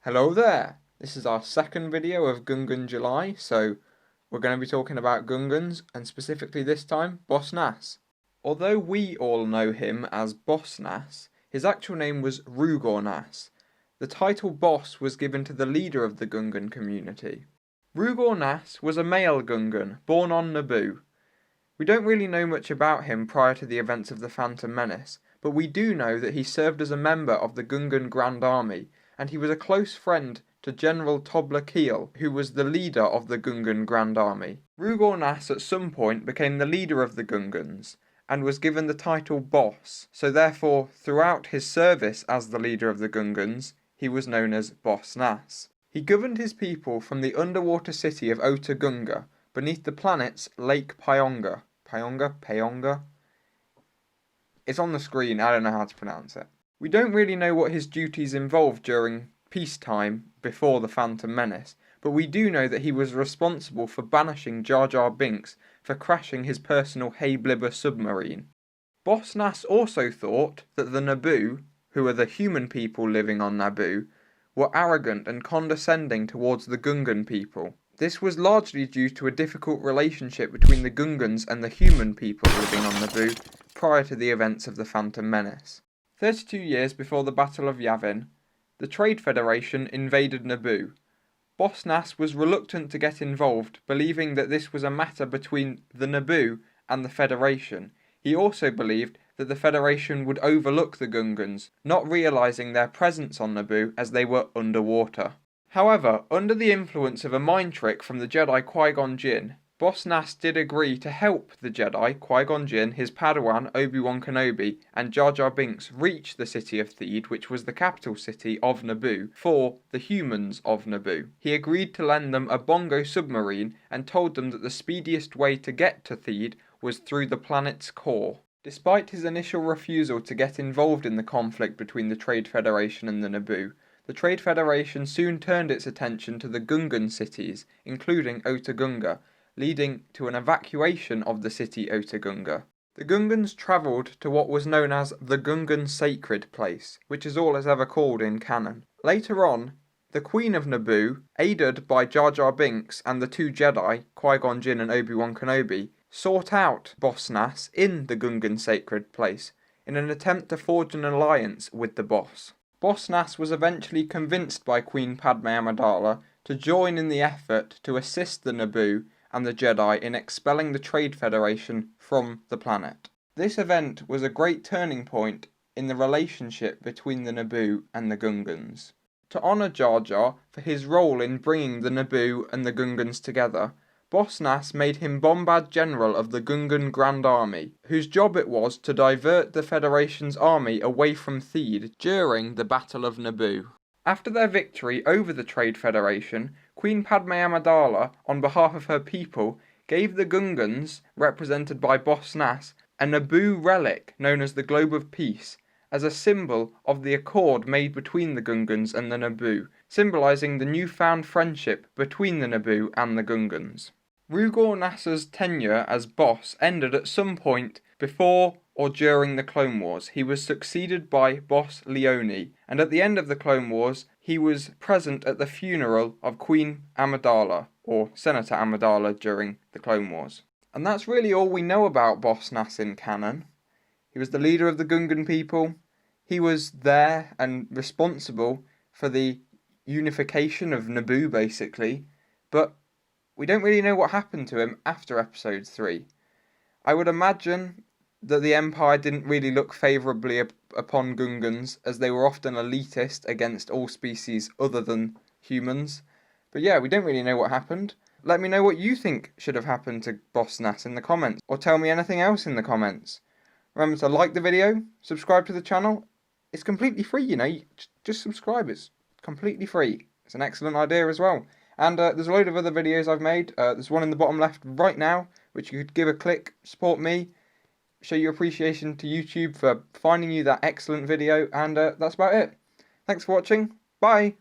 Hello there! This is our second video of Gungan July, so we're going to be talking about Gungans, and specifically this time, Boss Nass. Although we all know him as Boss Nass, his actual name was Rugor Nass. The title Boss was given to the leader of the Gungan community. Rugor Nass was a male Gungan, born on Naboo. We don't really know much about him prior to the events of the Phantom Menace, but we do know that he served as a member of the Gungan Grand Army, and he was a close friend to General Tobler Keel, who was the leader of the Gungan Grand Army. Rugor Nass at some point became the leader of the Gungans, and was given the title Boss, so therefore throughout his service as the leader of the Gungans, he was known as Boss Nass. He governed his people from the underwater city of Gunga, beneath the planet's Lake Pyonga. Pyonga? It's on the screen, I don't know how to pronounce it. We don't really know what his duties involved during peacetime before the Phantom Menace, but we do know that he was responsible for banishing Jar Jar Binks for crashing his personal Hey Blibber submarine. Boss Nass also thought that the Naboo, who are the human people living on Naboo, were arrogant and condescending towards the Gungan people. This was largely due to a difficult relationship between the Gungans and the human people living on Naboo prior to the events of the Phantom Menace. 32 years before the Battle of Yavin, the Trade Federation invaded Naboo. Boss Nass was reluctant to get involved, believing that this was a matter between the Naboo and the Federation. He also believed that the Federation would overlook the Gungans, not realizing their presence on Naboo as they were underwater. However, under the influence of a mind trick from the Jedi Qui-Gon Jinn, Boss Nass did agree to help the Jedi Qui-Gon Jinn, his Padawan Obi-Wan Kenobi, and Jar Jar Binks reach the city of Theed, which was the capital city of Naboo, for the humans of Naboo. He agreed to lend them a Bongo submarine and told them that the speediest way to get to Theed was through the planet's core. Despite his initial refusal to get involved in the conflict between the Trade Federation and the Naboo, the Trade Federation soon turned its attention to the Gungan cities, including Gunga, leading to an evacuation of the city Gunga. The Gungans travelled to what was known as the Gungan Sacred Place, which is all it's ever called in canon. Later on, the Queen of Naboo, aided by Jar Jar Binks and the two Jedi, Qui-Gon Jinn and Obi-Wan Kenobi, sought out Boss Nass in the Gungan Sacred Place in an attempt to forge an alliance with the boss. Boss Nass was eventually convinced by Queen Padme Amidala to join in the effort to assist the Naboo and the Jedi in expelling the Trade Federation from the planet. This event was a great turning point in the relationship between the Naboo and the Gungans. To honour Jar Jar for his role in bringing the Naboo and the Gungans together, Boss Nass made him Bombad General of the Gungan Grand Army, whose job it was to divert the Federation's army away from Theed during the Battle of Naboo. After their victory over the Trade Federation, Queen Padme Amidala, on behalf of her people, gave the Gungans, represented by Boss Nass, a Naboo relic known as the Globe of Peace, as a symbol of the accord made between the Gungans and the Naboo, symbolising the newfound friendship between the Naboo and the Gungans. Rugor Nass's tenure as boss ended at some point before or during the Clone Wars. He was succeeded by Boss Leone, and at the end of the Clone Wars, he was present at the funeral of Queen Amidala, or Senator Amidala, during the Clone Wars. And that's really all we know about Boss Nass in canon. He was the leader of the Gungan people. He was there and responsible for the unification of Naboo, basically, but we don't really know what happened to him after Episode 3. I would imagine that the Empire didn't really look favourably upon Gungans, as they were often elitist against all species other than humans. But yeah, we don't really know what happened. Let me know what you think should have happened to Boss Nass in the comments, or tell me anything else in the comments. Remember to like the video, subscribe to the channel. It's completely free, you know, just subscribe, it's completely free. It's an excellent idea as well. And there's a load of other videos I've made. There's one in the bottom left right now, which you could give a click, support me, show your appreciation to YouTube for finding you that excellent video, and that's about it. Thanks for watching. Bye!